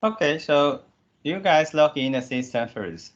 Okay, so you guys log in the system first.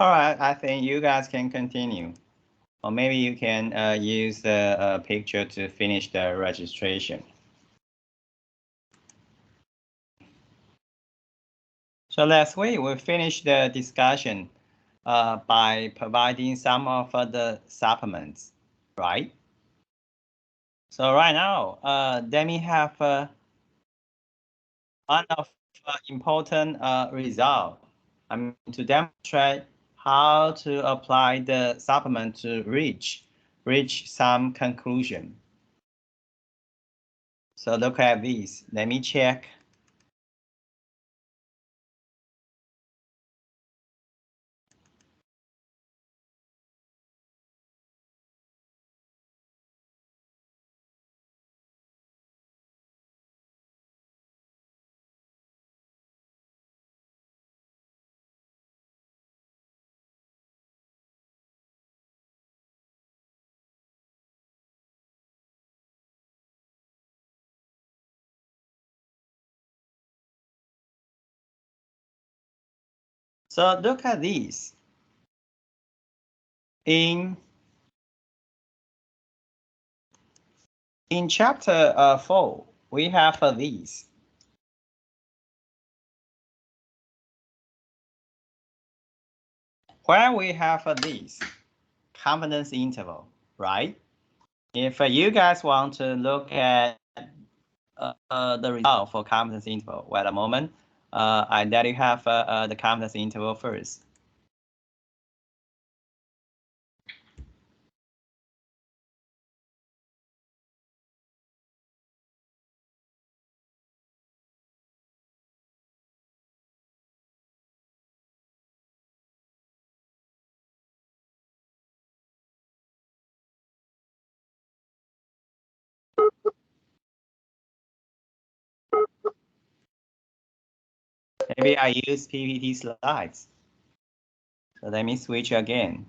All right, I think you guys can continue. Or maybe you can use the picture to finish the registration. So last week we finished the discussion by providing some of the supplements, right? So right now, let me have one of important result. I mean, to demonstrate how to apply the supplement to reach some conclusion. So look at this. Let me check. So look at this. In chapter 4, we have these. Where we have this confidence interval, right? If you guys want to look at the result for confidence interval, wait a moment. I let you have the confidence interval first. Maybe I use PPT slides. So let me switch again.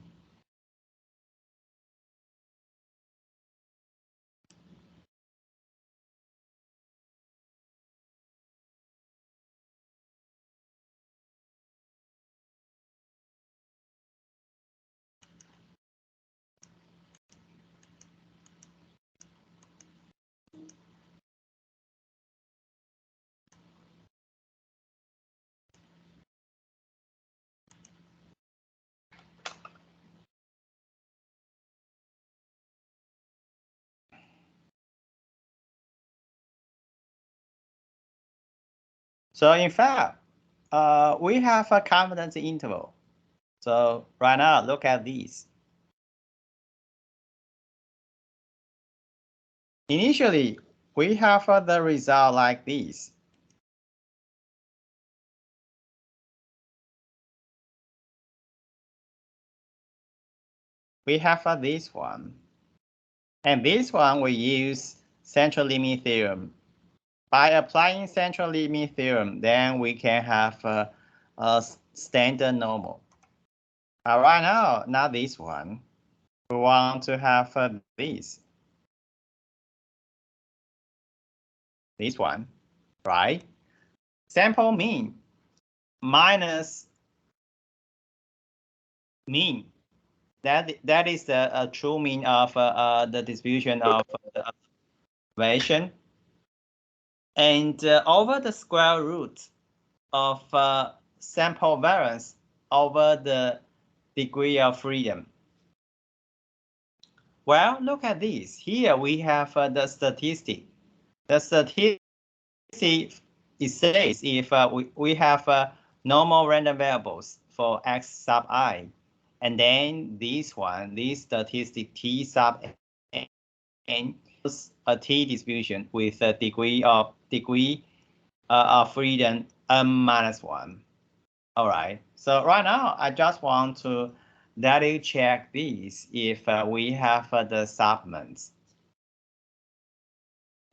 So in fact, we have a confidence interval. So right now, look at these. Initially, we have the result like this. We have this one. And this one we use central limit theorem. By applying central limit theorem, then we can have a standard normal. Right now, not this one. We want to have this. This one, right? Sample mean minus mean. That is the true mean of the distribution of the observation. And over the square root of sample variance over the degree of freedom? Well, look at this. Here we have the statistic. The statistic, it says if we have normal random variables for x sub I, and then this statistic t sub n is a t distribution with a degree of freedom n-1. All right. So right now, I just want to double check this if we have the supplements.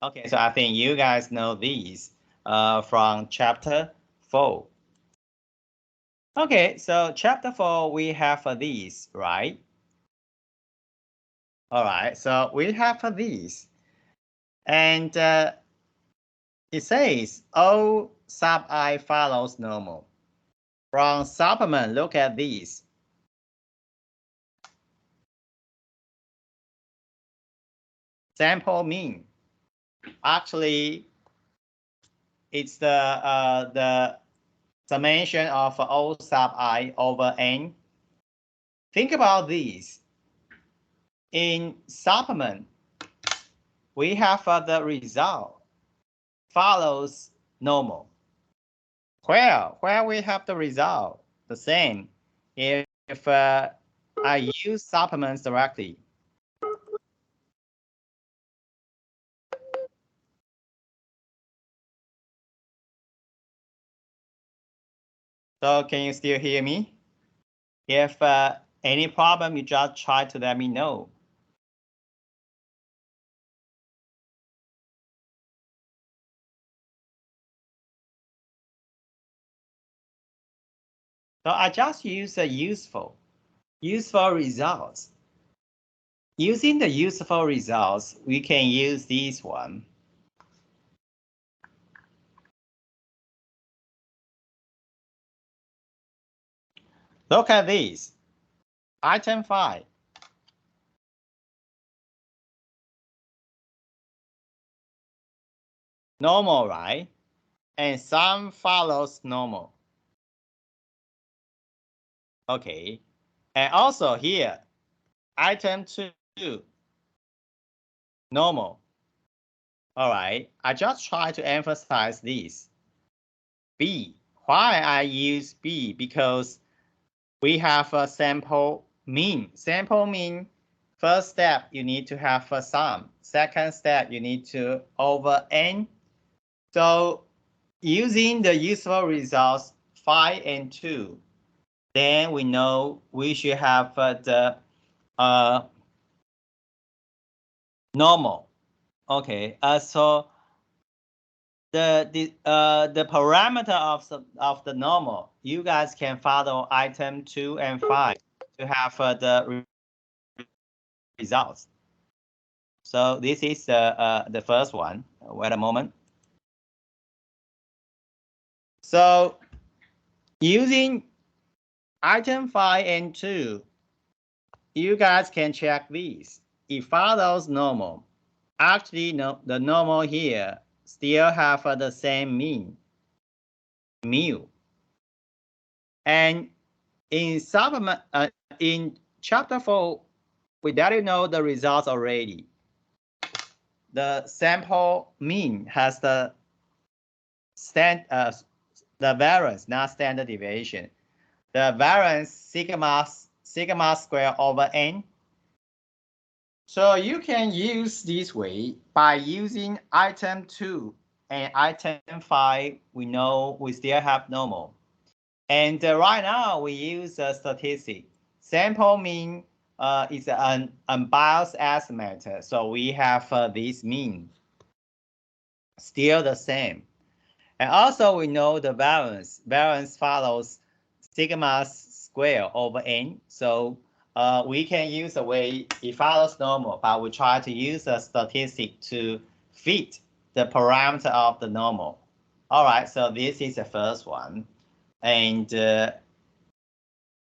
Okay, so I think you guys know these from chapter 4. Okay, so chapter 4, we have these, right? All right, so we have these. And it says O sub I follows normal. From supplement, look at these. Sample mean. Actually, it's the summation of O sub I over N. Think about this. In supplement, we have the result follows normal. Where we have the result, the same. If I use supplements directly. So can you still hear me? If any problem, you just try to let me know. So I just use useful results. Using the useful results, we can use this one. Look at this. Item 5. Normal, right? And sum follows normal. Okay. And also here, item 2, normal. All right. I just try to emphasize this. B. Why I use B? Because we have a sample mean. Sample mean, first step, you need to have a sum. Second step, you need to over N. So using the useful results 5 and 2, then we know we should have the normal. Okay, so the parameter of the normal, you guys can follow item 2 and 5 to have the results. So this is the first one. Wait a moment. So using item 5 and 2, you guys can check these. It follows normal. Actually, no, the normal here still have the same mean, mu. And in supplement, in chapter 4, we already know the results already. The sample mean has the variance, not standard deviation. The variance sigma square over n. So you can use this way by using item 2 and item 5. We know we still have normal. And right now we use a statistic. Sample mean is an unbiased estimate. So we have this mean still the same. And also we know the variance. Variance follows sigma square over n. So we can use a way it follows normal, but we try to use a statistic to fit the parameter of the normal. All right, so this is the first one. And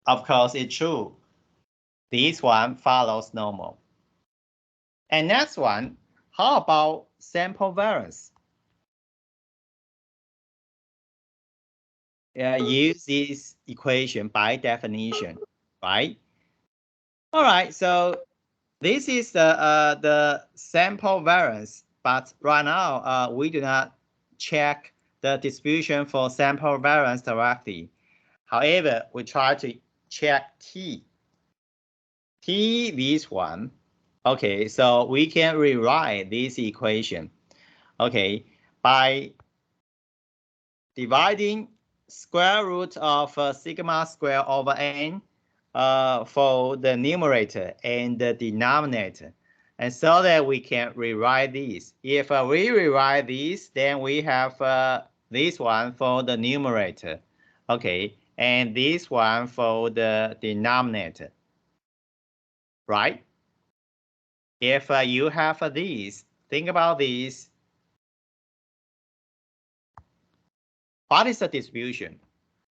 of course, it's true. This one follows normal. And next one, how about sample variance? use this equation by definition, right? All right, so this is the sample variance, but right now we do not check the distribution for sample variance directly. However, we try to check T. T, this one. Okay, so we can rewrite this equation. Okay, by dividing square root of sigma square over n for the numerator and the denominator. And so that we can rewrite these. If we rewrite these, then we have this one for the numerator. Okay, and this one for the denominator. Right? If you have these, think about these. What is the distribution?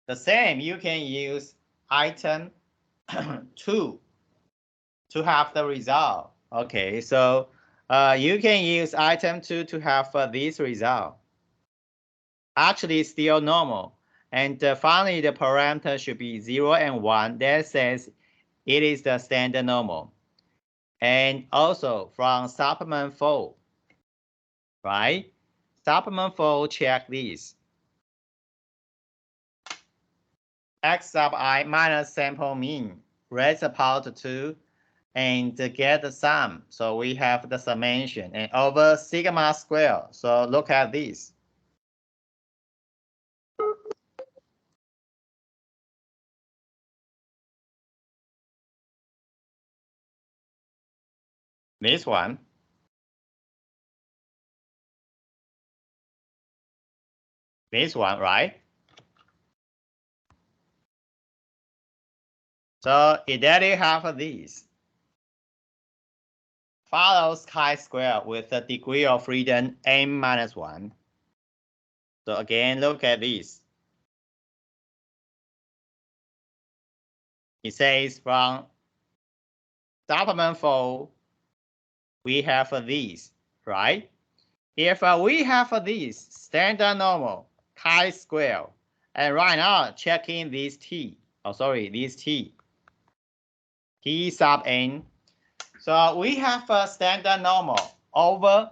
The same, you can use item 2 to have the result. Okay, so you can use item 2 to have this result. Actually, still normal. And finally, the parameter should be 0 and 1. That says it is the standard normal. And also from supplement 4, right? Supplement 4, check this. X sub I minus sample mean raised to power 2 and get the sum. So we have the summation and over sigma square. So look at this. This one. This one, right? So immediately have this. Follows chi-square with a degree of freedom n minus 1. So again, look at this. It says from supplement 4, we have this, right? If we have this standard normal chi-square, and right now checking this t, this t sub n. So we have a standard normal over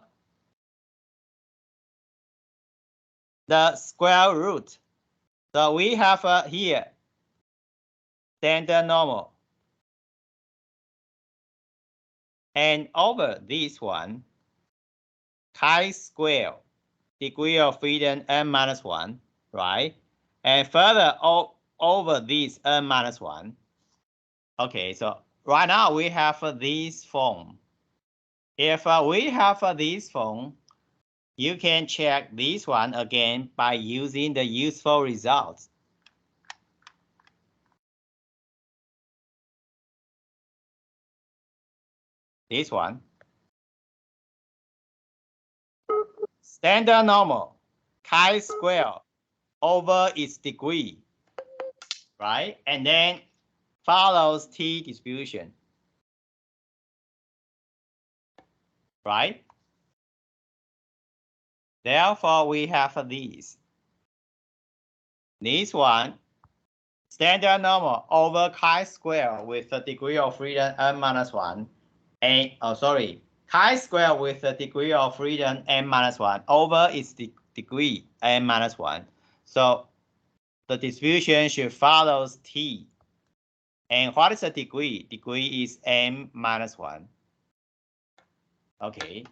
the square root. So we have here standard normal. And over this one, chi-square, degree of freedom n minus 1, right? And further over this n minus 1. Okay, so right now we have this form. If we have this form, you can check this one again by using the useful results. This one. Standard normal, chi-square over its degree, right? And then follows t distribution, right? Therefore, we have these. This one, standard normal over chi-square with a degree of freedom n minus 1. And, chi-square with a degree of freedom n minus 1 over its degree n minus 1. So the distribution should follow t. And what is the degree? Degree is n minus 1. Okay,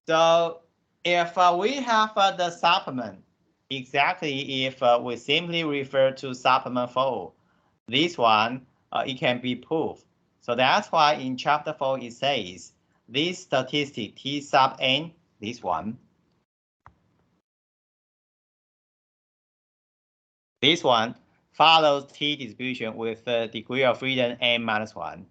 so if we have the supplement, exactly if we simply refer to supplement 4, this one, it can be proved. So that's why in chapter 4 it says, this statistic T sub n, this one follows T distribution with a degree of freedom n minus 1.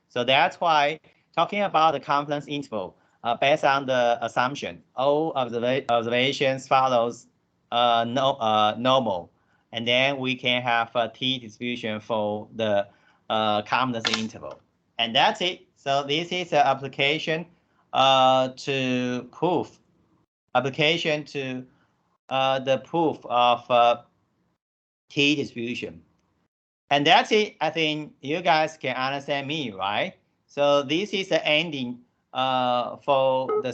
So that's why talking about the confidence interval, based on the assumption, all observations follows normal, and then we can have a T distribution for the confidence interval, and that's it. So this is an application to proof, the proof of t-distribution. And that's it. I think you guys can understand me, right? So this is the ending for the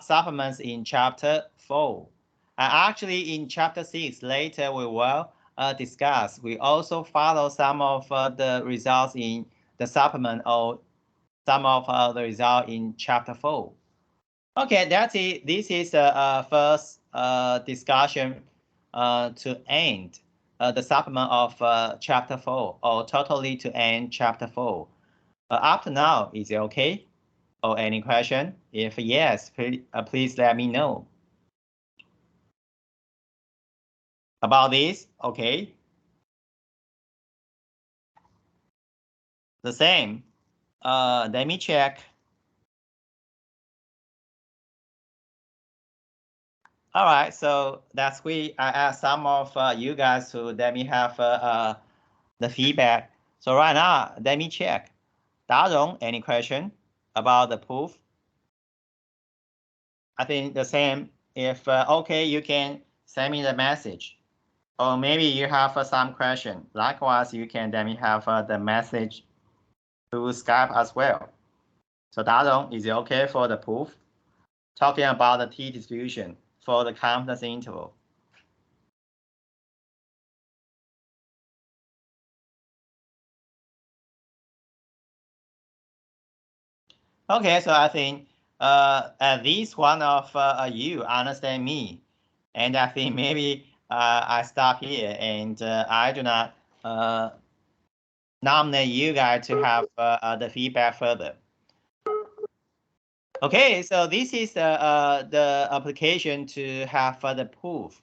supplements in chapter 4. Actually, in chapter 6, later we will discuss. We also follow some of the results in the supplement or some of the result in chapter 4. Okay, that's it. This is the first discussion to end the supplement of chapter 4, or totally to end chapter 4. Up to now, is it okay? Or any question? If yes, please let me know. About this, okay? The same. Let me check. All right, so that's great. I asked some of you guys to let me have the feedback. So right now, let me check. Darong, any question about the proof? I think the same. If okay, you can send me the message. Or maybe you have some question. Likewise, you can let me have the message through Skype as well. So Darong, is it okay for the proof? Talking about the t-distribution for the confidence interval. Okay, so I think at least one of you understand me, and I think maybe I stop here, and I do not nominate you guys to have the feedback further. Okay, so this is the application to have the proof.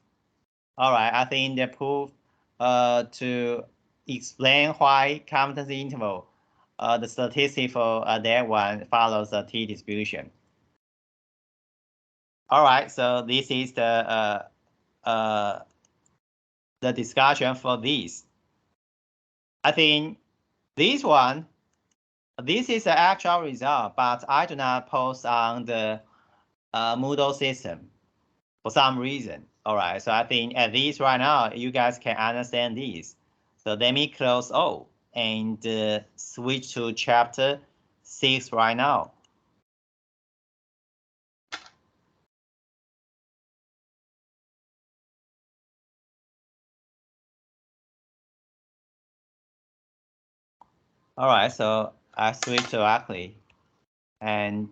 All right, I think the proof to explain why confidence interval, the statistic for that one follows the t-distribution. All right, so this is the discussion for this. I think this one, this is the actual result, but I do not post on the Moodle system for some reason. All right, so I think at least right now, you guys can understand this. So let me close all and switch to chapter 6 right now. All right, so I switch directly and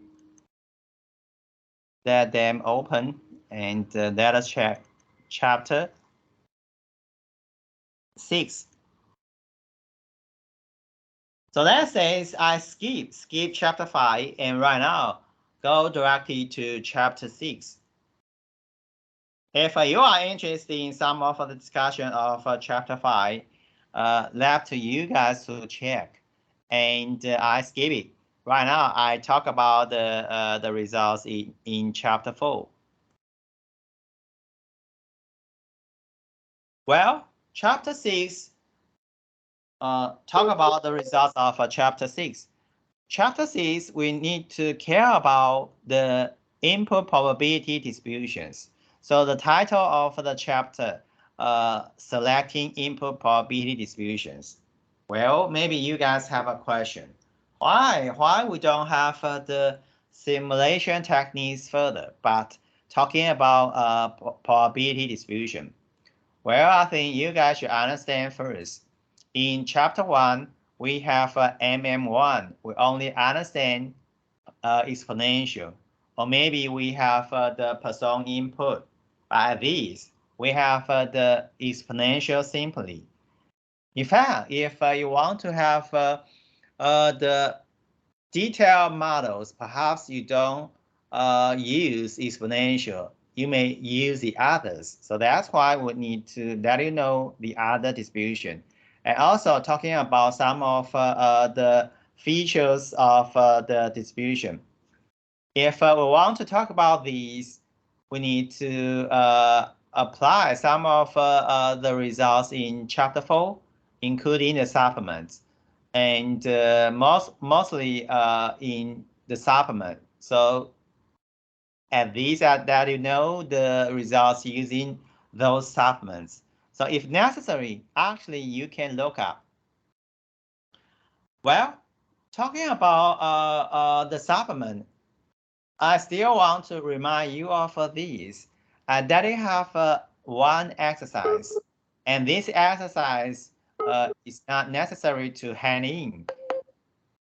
let them open and let us check chapter 6. So let's say I skip chapter 5 and right now go directly to chapter 6. If you are interested in some of the discussion of chapter 5, left to you guys to check, and I skip it. Right now, I talk about the results in chapter 4. Well, chapter 6 talk about the results of chapter 6. Chapter 6, we need to care about the input probability distributions. So the title of the chapter, selecting input probability distributions. Well, maybe you guys have a question. Why we don't have the simulation techniques further, but talking about probability distribution? Well, I think you guys should understand first. In chapter 1, we have MM1. We only understand exponential. Or maybe we have the Poisson input. By this, we have the exponential simply. In fact, if you want to have the detailed models, perhaps you don't use exponential. You may use the others. So that's why we need to let you know the other distribution. And also talking about some of the features of the distribution. If we want to talk about these, we need to apply some of the results in chapter 4, including the supplements, and mostly in the supplement. So at least that you know the results using those supplements. So if necessary, actually you can look up. Well, talking about the supplement, I still want to remind you of these. That you have one exercise, and this exercise is not necessary to hand in.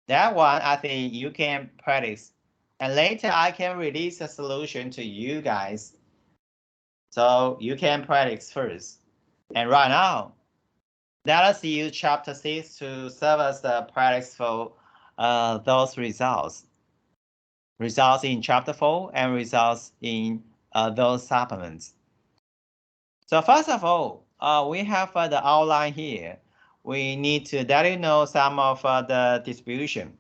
That one, I think you can practice. And later I can release a solution to you guys. So you can practice first. And right now, let us use chapter 6 to serve as the practice for those results. Results in chapter 4 and results in those supplements. So first of all, we have the outline here. We need to let you know some of the distribution.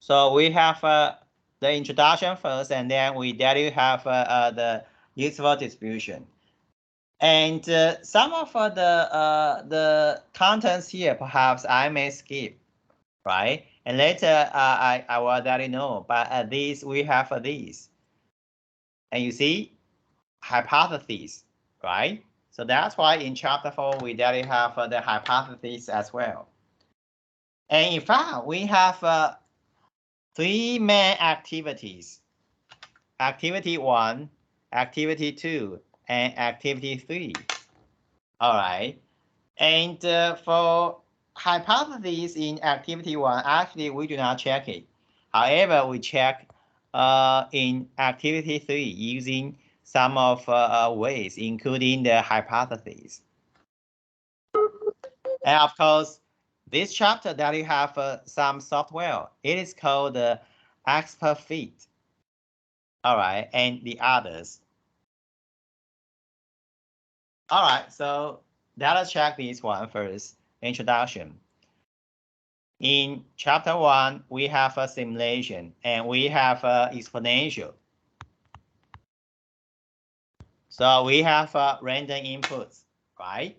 So we have the introduction first, and then we let you have the useful distribution. And some of the contents here, perhaps I may skip, right? And later I will let you know. But these we have these, and you see hypotheses, right? So that's why in chapter 4 we let you have the hypotheses as well. And in fact, we have 3 main activities. Activity 1, activity 2, and activity 3. All right. And for hypotheses in activity 1, actually we do not check it. However, we check in activity 3 using some of ways, including the hypotheses. And of course, this chapter that you have some software. It is called ExpertFit. All right, and the others. All right, so let us check this one first. Introduction. In chapter 1, we have a simulation and we have exponential. So we have random inputs, right?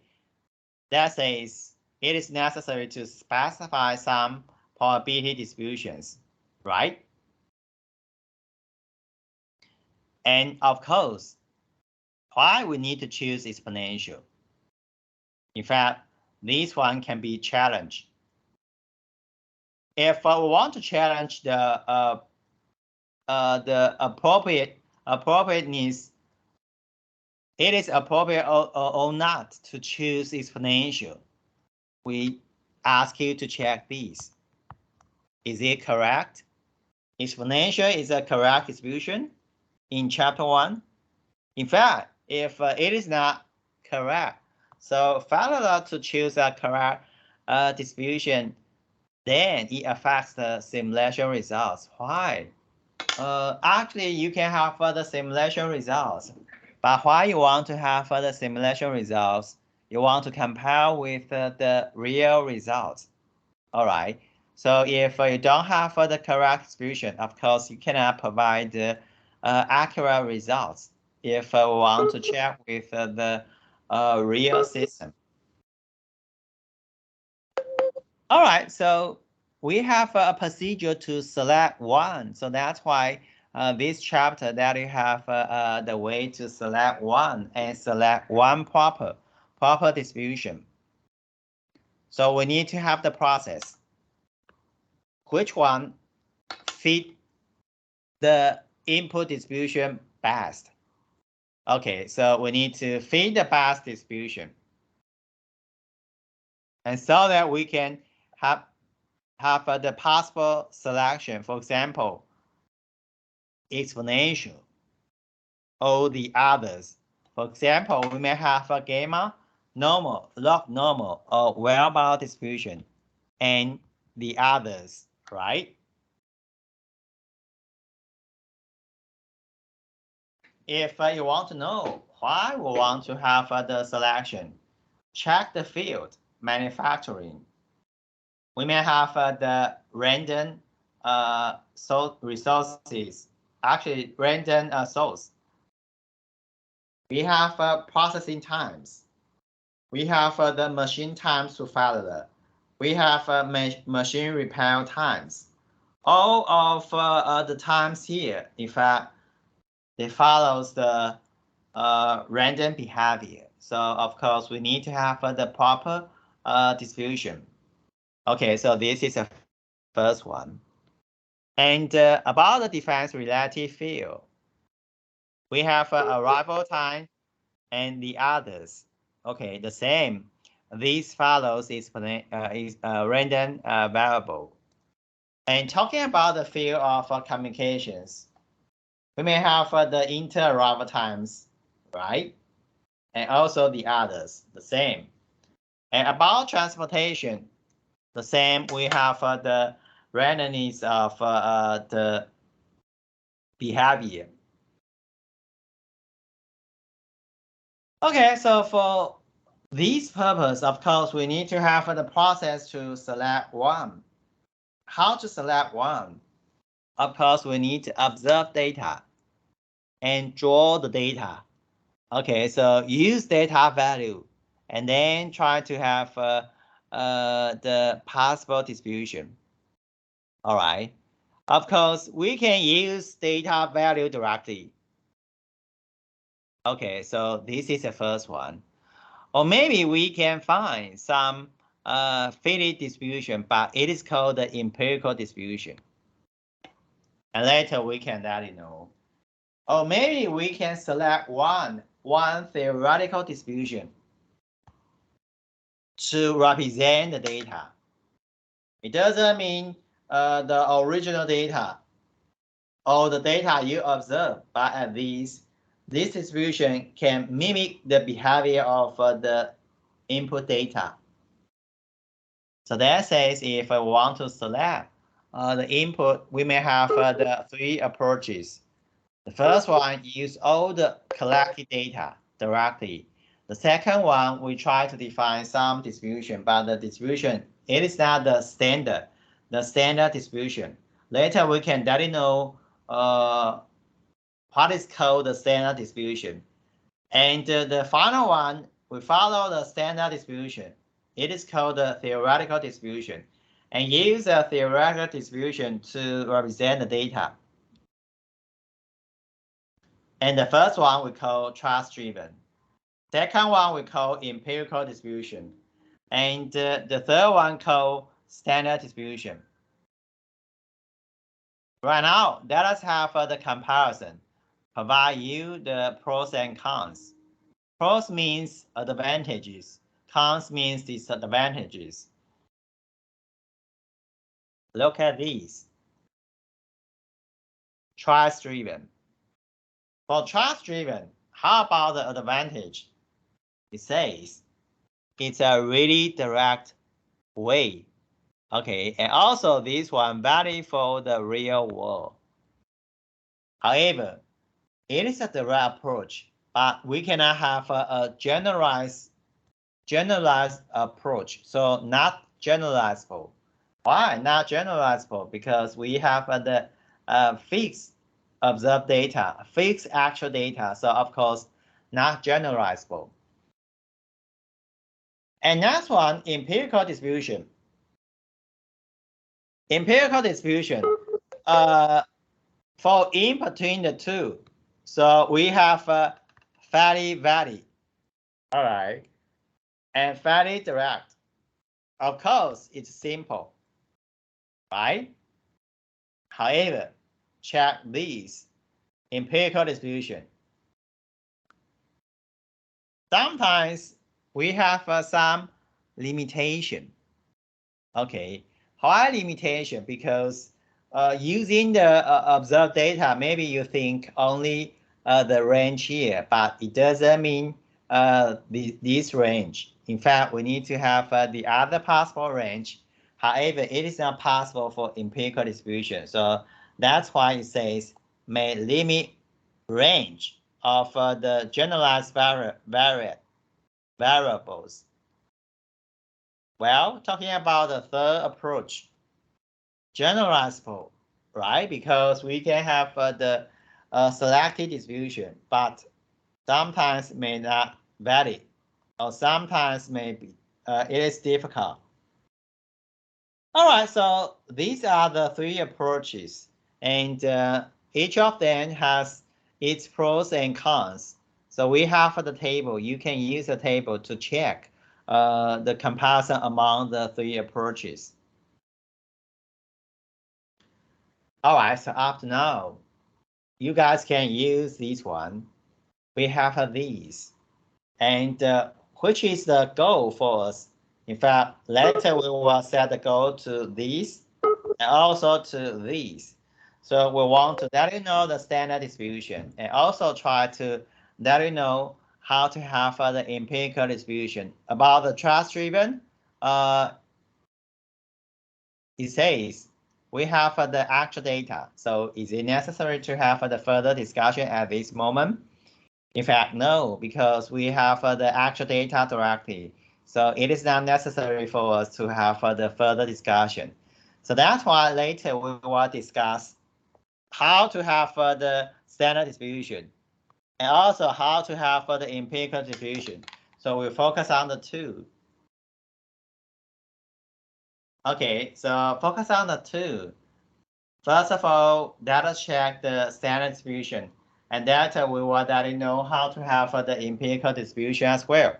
That says it is necessary to specify some probability distributions, right? And of course, why we need to choose exponential? In fact, this one can be challenged. If we want to challenge the appropriateness, it is appropriate or not to choose exponential. We ask you to check these. Is it correct? Exponential is a correct distribution in chapter 1. In fact, if it is not correct, so failure to choose a correct distribution, then it affects the simulation results. Why? Actually, you can have further simulation results, but why you want to have further simulation results? You want to compare with the real results. All right. So if you don't have the correct distribution, of course, you cannot provide accurate results if we want to check with the real system. All right, so we have a procedure to select one. So that's why this chapter that you have the way to select one and select one proper distribution. So we need to have the process. Which one fit the input distribution best? Okay, so we need to fit the best distribution. And so that we can have the possible selection. For example, exponential or the others. For example, we may have a gamma, normal, log normal, or well-balanced distribution, and the others, right? If you want to know why we want to have the selection, check the field manufacturing. We may have the random resources, actually random source. We have processing times. we have the machine times to failure. We have machine repair times. All of the times here, in fact, they follows the random behavior. So of course, we need to have the proper distribution. Okay, so this is the first one. And about the defense relative field, we have arrival time and the others. Okay, the same. These follows is a random variable. And talking about the field of communications, we may have the inter-arrival times, right? And also the others, the same. And about transportation, the same. We have the randomness of the behavior. Okay, so for this purpose, of course, we need to have the process to select one. How to select one? Of course, we need to observe data and draw the data. Okay, so use data value and then try to have the possible distribution. All right. Of course, we can use data value directly. Okay, so this is the first one. Or maybe we can find some fitted distribution, but it is called the empirical distribution. And later we can let you know. Or maybe we can select one theoretical distribution to represent the data. It doesn't mean the original data or the data you observe, but at least this distribution can mimic the behavior of the input data. So that says if I want to select the input, we may have the three approaches. The first one, use all the collected data directly. The second one, we try to define some distribution, but the distribution, it is not the standard distribution. Later, we can let you know what is called the standard distribution. And the final one, we follow the standard distribution. It is called the theoretical distribution, and use a theoretical distribution to represent the data. And the first one we call trust-driven. Second one we call empirical distribution. And the third one called standard distribution. Right now, let us have the comparison. Provide you the pros and cons. Pros means advantages. Cons means disadvantages. Look at these. Trust-driven. For trust-driven, how about the advantage? It says it's a really direct way. Okay, and also this one valid for the real world. However, it is a direct approach, but we cannot have a generalized approach. So not generalizable. Why not generalizable? Because we have the fixed observed data, fixed actual data. So of course, not generalizable. And next one, empirical distribution. Empirical distribution fall in between the two. So we have fairly valid. All right. And fairly direct. Of course, it's simple. Right? However, check these empirical distribution. Sometimes we have some limitation. Okay. Why limitation? Because using the observed data, maybe you think only the range here, but it doesn't mean this range. In fact, we need to have the other possible range. However, it is not possible for empirical distribution. So that's why it says may limit range of the generalized variables. Well, talking about the third approach, generalizable, right? Because we can have the selected distribution, but sometimes may not valid. or sometimes maybe it is difficult. All right, so these are the three approaches, and each of them has its pros and cons. So we have the table. You can use the table to check the comparison among the three approaches. All right, so up to now, you guys can use this one. We have these, and which is the goal for us. In fact, later we will set the goal to these and also to these. So we want to let you know the standard distribution and also try to let you know how to have the empirical distribution. About the trust driven, it says we have the actual data. So is it necessary to have the further discussion at this moment? In fact, no, because we have the actual data directly. So it is not necessary for us to have the further discussion. So that's why later we will discuss how to have the standard distribution and also how to have the empirical distribution. So we focus on the two. Okay, so focus on the two. First of all, let us check the standard distribution, and that we will let you know how to have the empirical distribution as well.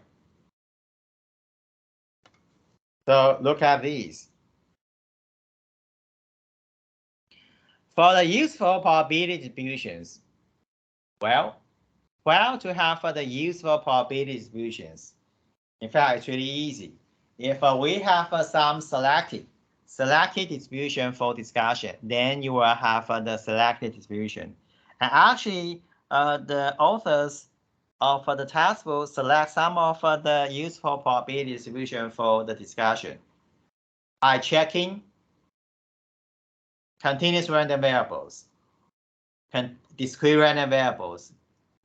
So look at these. For the useful probability distributions, well, to have the useful probability distributions, in fact, it's really easy. If we have some selected distribution for discussion, then you will have the selected distribution. And actually, the authors of the test will select some of the useful probability distribution for the discussion by checking continuous random variables, discrete random variables,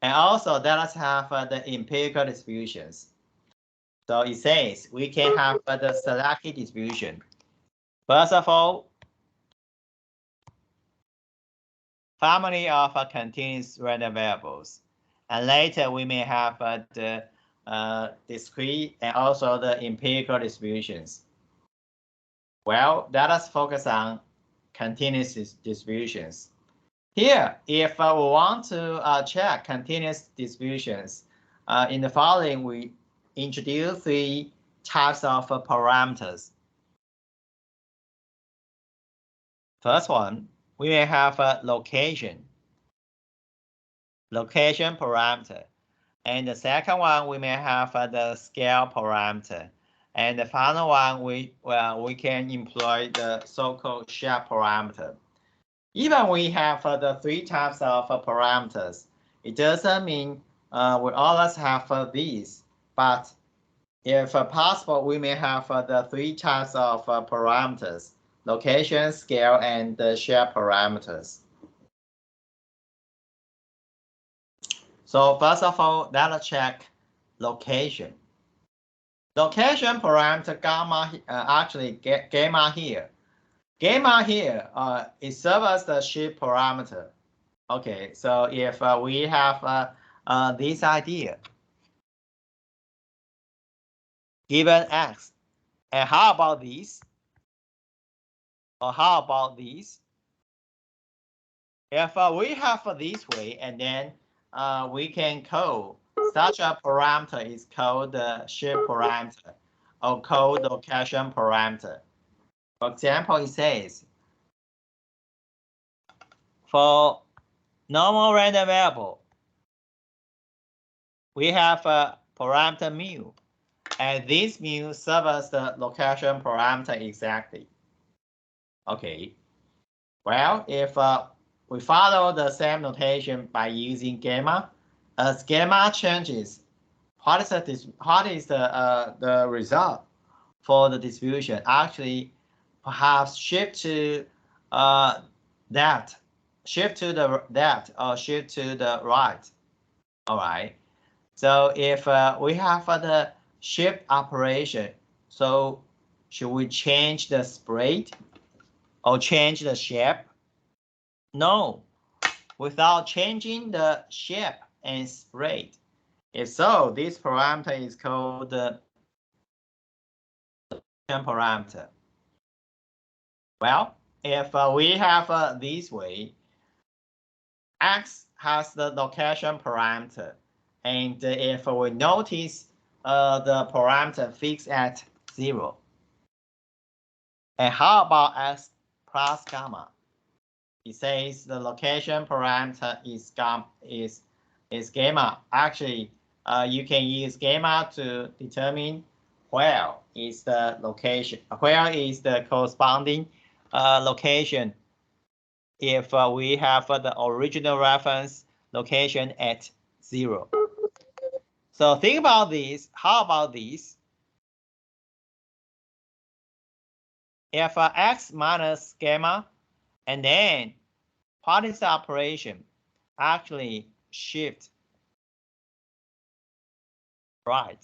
and also let us have the empirical distributions. So it says we can have the selected distribution. First of all, family of continuous random variables. And later we may have the discrete and also the empirical distributions. Well, let us focus on continuous distributions. Here, if we want to check continuous distributions, in the following we introduce three types of parameters. First one, we may have a location parameter. And the second one, we may have the scale parameter. And the final one, we can employ the so-called shape parameter. Even we have the three types of parameters, it doesn't mean we always have these, but if possible, we may have the three types of parameters: location, scale, and the shape parameters. So first of all, let's check location. Location parameter gamma, actually gamma here. Gamma here, it serves as the shape parameter. Okay, so if we have this idea, given x, and how about these? Or how about these? If we have this way, and then we can call such a parameter is called the shape parameter or called location parameter. For example, it says for normal random variable, we have a parameter mu, and this mu serves as the location parameter exactly. Okay, well, if we follow the same notation by using gamma, as gamma changes, what is the result for the distribution? Actually, perhaps shift to that, shift to the left or shift to the right. All right. So if we have the shift operation, so should we change the spread or change the shape? No, without changing the shape and spread, If so, this parameter is called the parameter. Well, if we have this way, x has the location parameter, and if we notice the parameter fixed at 0, and how about x plus gamma? It says the location parameter is gamma. Actually, you can use gamma to determine where is the location, where is the corresponding location if we have the original reference location at 0. So think about this. How about this? If x minus gamma, and then what is the operation? Actually shift right.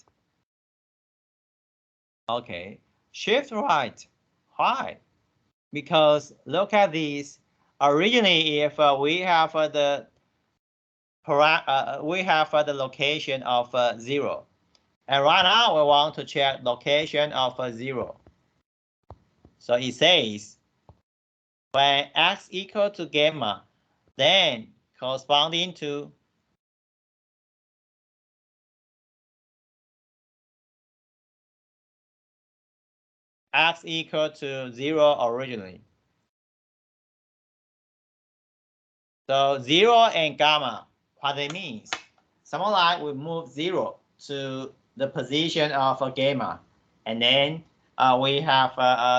Okay, shift right. Why? Because look at this. Originally, if we have the location of 0, and right now we want to check location of 0. So it says when x equal to gamma, then corresponding to x equal to 0 originally. So 0 and gamma, what it means? Something like we move 0 to the position of gamma, and then we have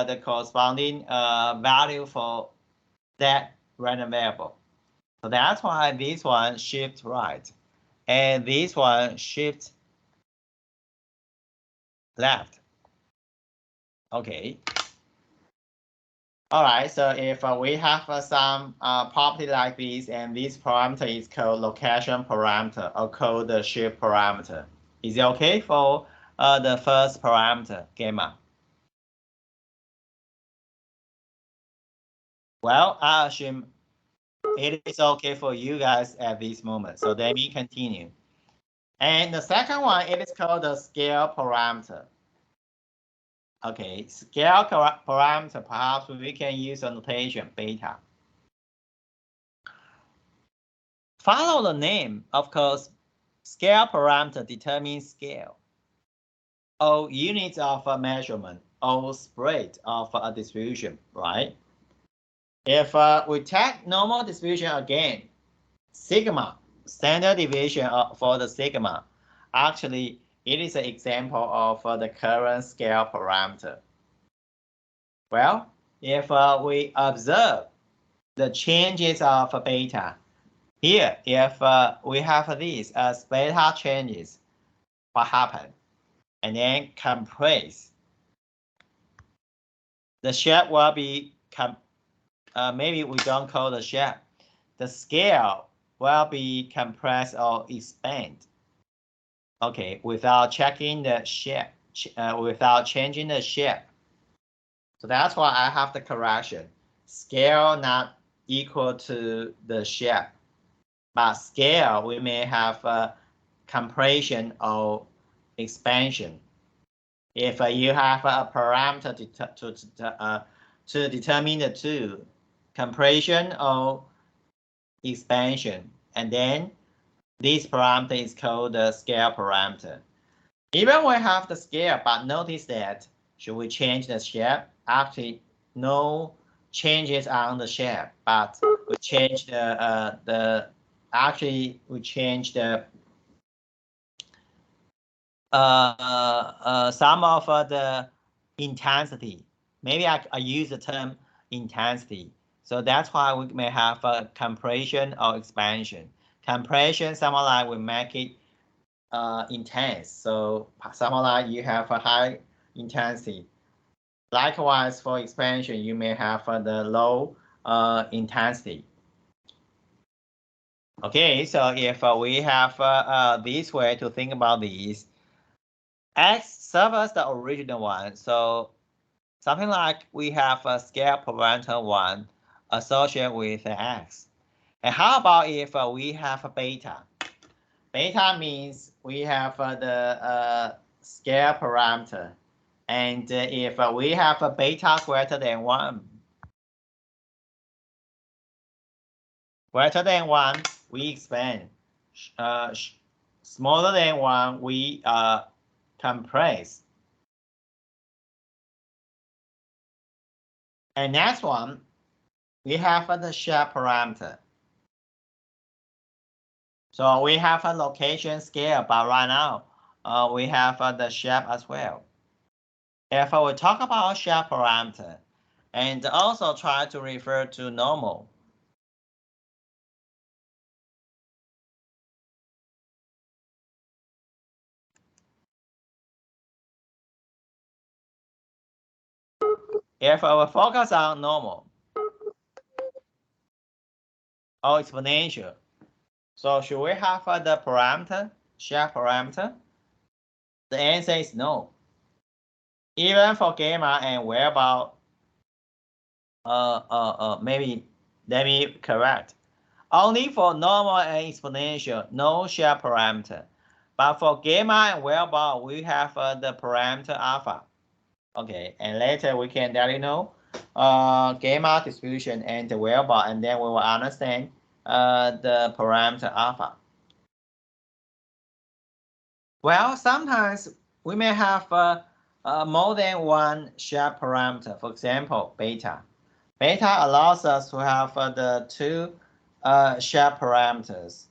the corresponding value for that random variable. So that's why this one shift right, and this one shift left. Okay. All right, so if we have some property like this, and this parameter is called location parameter or called the shift parameter, is it okay for the first parameter, gamma? Well, I assume it is okay for you guys at this moment. So let me continue. And the second one, it is called the scale parameter. Okay, scale parameter, perhaps we can use a notation beta. Follow the name, of course, scale parameter determines scale, or units of a measurement, or spread of a distribution, right? If we take normal distribution again, sigma, standard deviation for the sigma, actually, it is an example of the current scale parameter. Well, if we observe the changes of beta, here, if we have this as beta changes, what happened? And then compress. The shape will be, maybe we don't call the shape. The scale will be compressed or expand. Okay, without checking the shape, without changing the shape. So that's why I have the correction. Scale not equal to the shape, but scale we may have compression or expansion. If you have a parameter to determine the two, compression or expansion, and then this parameter is called the scale parameter. Even we have the scale, but notice that should we change the shape? Actually, no changes on the shape, but we change the actually we change the some of the intensity. Maybe I use the term intensity. So that's why we may have a compression or expansion. Compression, something like we make it intense. So something like you have a high intensity. Likewise, for expansion, you may have the low intensity. Okay, so if we have this way to think about these, X serves as the original one. So something like we have a scale parameter 1 associated with X. And how about if we have a beta? Beta means we have the scale parameter. And if we have a beta greater than 1, we expand. Smaller than 1, we compress. And next one, we have the shape parameter. So we have a location scale, but right now we have the shape as well. If we talk about shape parameter, and also try to refer to normal. If we focus on normal or exponential, so should we have the parameter, shape parameter? The answer is no. Even for gamma and variable, maybe let me correct. Only for normal and exponential, no shape parameter. But for gamma and variable, we have the parameter alpha. Okay, and later we can let you know gamma distribution and the variable, and then we will understand the parameter alpha. Well, sometimes we may have more than one shape parameter. For example, beta. Beta allows us to have the two shape parameters.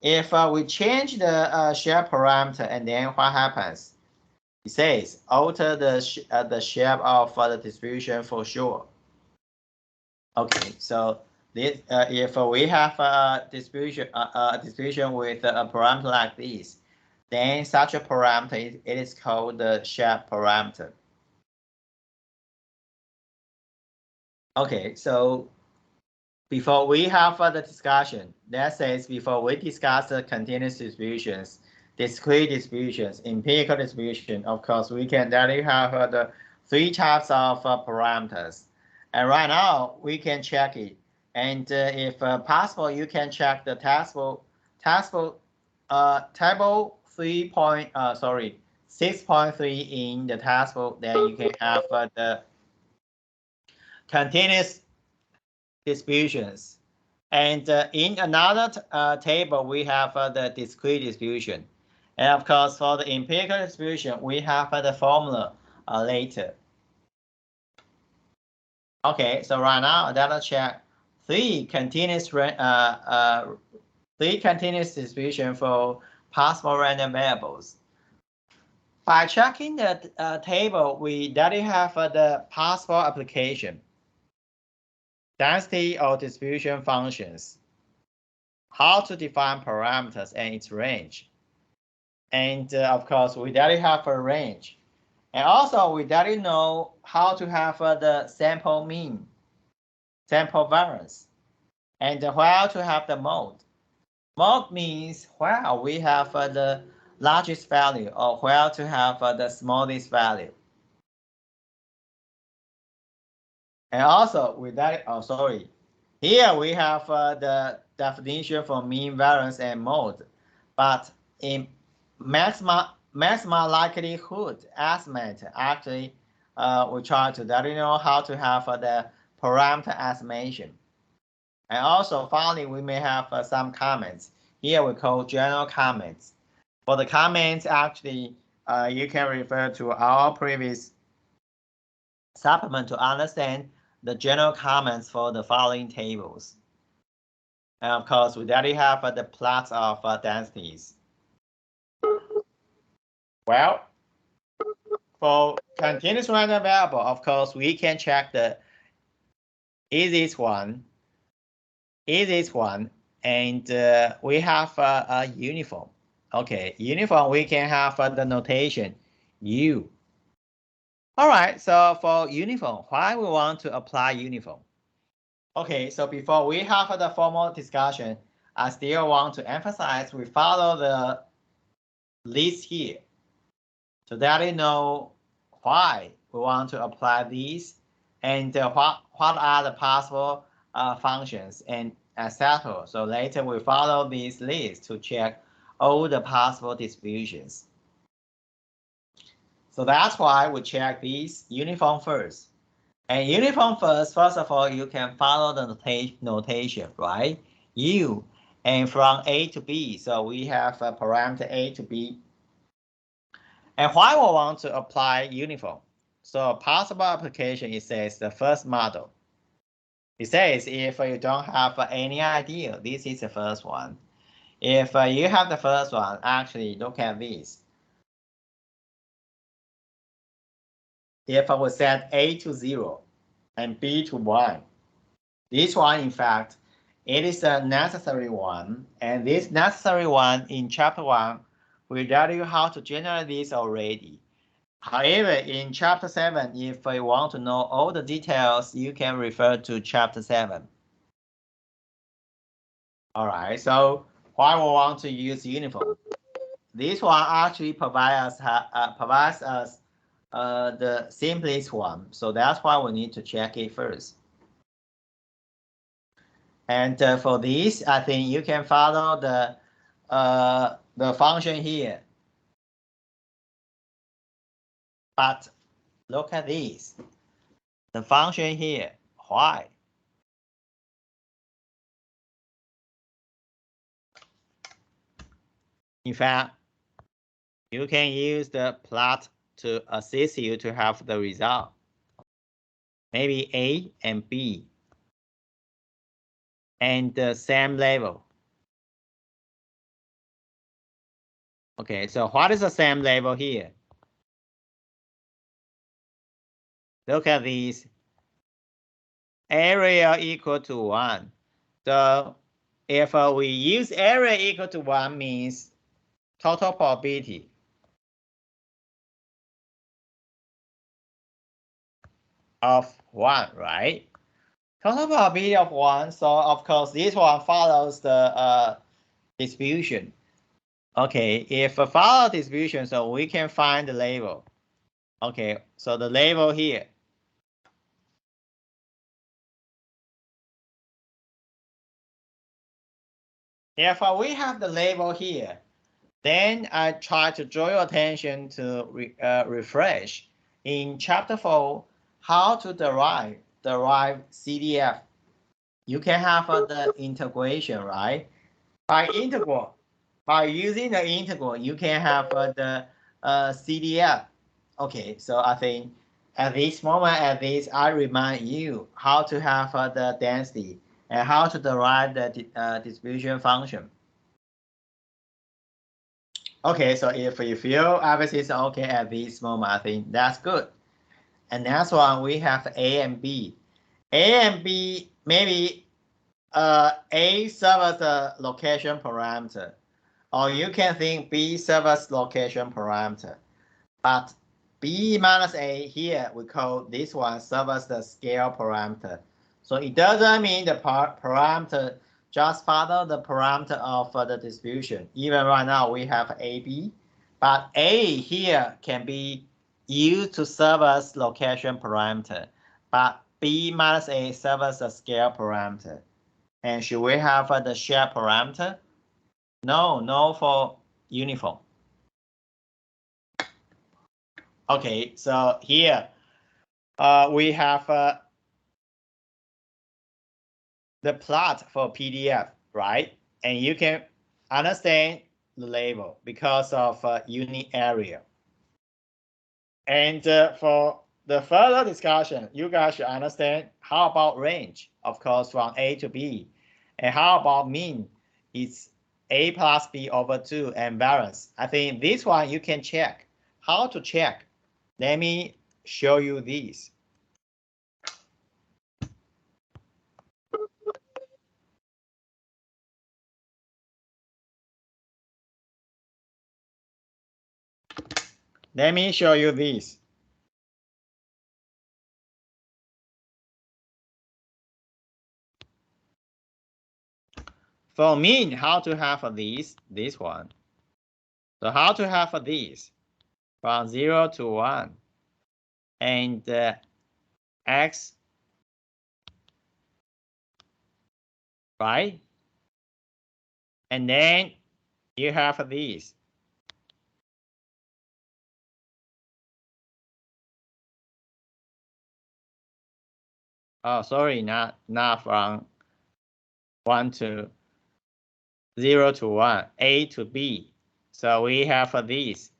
If we change the shape parameter, and then what happens? It says alter the shape of the distribution for sure. Okay, so this if we have a distribution with a parameter like this, then such a parameter it is called the shape parameter. Okay, so before we have the discussion, that says before we discuss the continuous distributions, discrete distributions, empirical distribution, of course, we can directly have the three types of parameters. And right now, we can check it. And if possible, you can check the table 6.3 in the table. Then you can have the continuous distributions. And in another table, we have the discrete distribution. And of course, for the empirical distribution, we have the formula later. Okay, so right now, let's check three continuous distribution for possible random variables. By checking the table, we directly have the possible application, density or distribution functions, how to define parameters and its range. And of course, we directly have a range. And also, we directly know how to have the sample mean, sample variance, and where to have the mode. Mode means where we have the largest value or where to have the smallest value. And also, with that, here we have the definition for mean, variance, and mode. But in maximum likelihood estimate, actually, we try to let you know how to have the parameter estimation. And also, finally, we may have some comments. Here we call general comments. For the comments, actually, you can refer to our previous supplement to understand the general comments for the following tables. And of course, we already have the plots of densities. Well, for continuous random variable, of course, we can check the easiest one, and we have a uniform. Okay, uniform, we can have the notation U. All right, so for uniform, why we want to apply uniform? Okay, so before we have the formal discussion, I still want to emphasize we follow the list here so that you know why we want to apply these and what are the possible functions and etc. So later we follow this list to check all the possible distributions. So that's why we check these uniform first. And uniform first of all, you can follow the notation, right? U, and from A to B. So we have a parameter A to B. And why we want to apply uniform? So possible application, it says the first model. It says if you don't have any idea, this is the first one. If you have the first one, actually look at this. If I would set A to 0 and B to 1, this one, in fact, it is a necessary one. And this necessary one in chapter 1, we tell you how to generate this already. However, in chapter 7, if you want to know all the details, you can refer to chapter 7. All right, so why we want to use uniform? This one actually provides us the simplest one. So that's why we need to check it first. And for this, I think you can follow the function here. But look at this. The function here, why? In fact, you can use the plot to assist you to have the result. Maybe A and B. And the same level. Okay, so what is the same level here? Look at these. Area equal to 1. So if we use area equal to 1 means total probability. Of 1, right? Total probability of 1. So of course this one follows the distribution. Okay, if we follow distribution, so we can find the label. Okay, so the label here. If we have the label here, then I try to draw your attention to refresh in chapter 4 how to derive CDF. You can have the integration, right? By using the integral, you can have the CDF. Okay, so I think at this moment, I remind you how to have the density and how to derive the distribution function. Okay, so if you feel everything is okay at this moment, I think that's good. And next one, we have A and B. A and B, maybe A serves as a location parameter, or you can think B serves as location parameter. But B minus A here, we call this one serves as the scale parameter. So it doesn't mean the parameter just follow the parameter of the distribution. Even right now we have AB, but A here can be used to serve as location parameter, but B minus A serves as a scale parameter. And should we have the shape parameter? No for uniform. Okay, so here we have the plot for PDF, right? And you can understand the label because of unit area. And for the further discussion, you guys should understand how about range, of course, from A to B. And how about mean? It's A plus B over 2 and variance. I think this one you can check. How to check? Let me show you these. Let me show you this. For mean, how to have this one. So how to have this from 0 to 1 and x, right? And then You have these. Oh, sorry, not from 1 to 0 to 1, A to B. So we have these.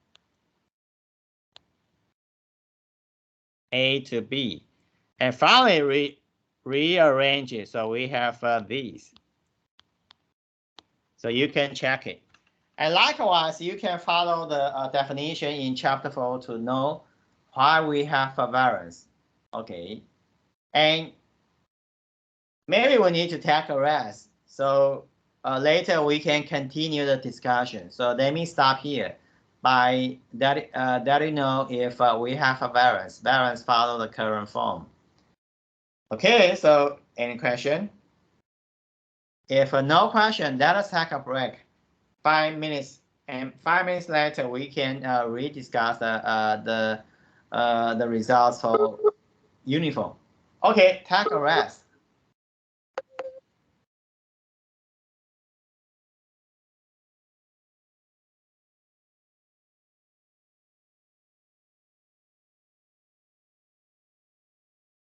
A to B. And finally, rearrange it. So we have these. So you can check it. And likewise, you can follow the definition in chapter 4 to know why we have a variance. Okay. And maybe we need to take a rest. So later we can continue the discussion. So let me stop here by that you know if we have a variance. Variance follow the current form. Okay, so any question? If no question, let us take a break. 5 minutes, and 5 minutes later we can rediscuss the results for uniform. Okay, take a rest.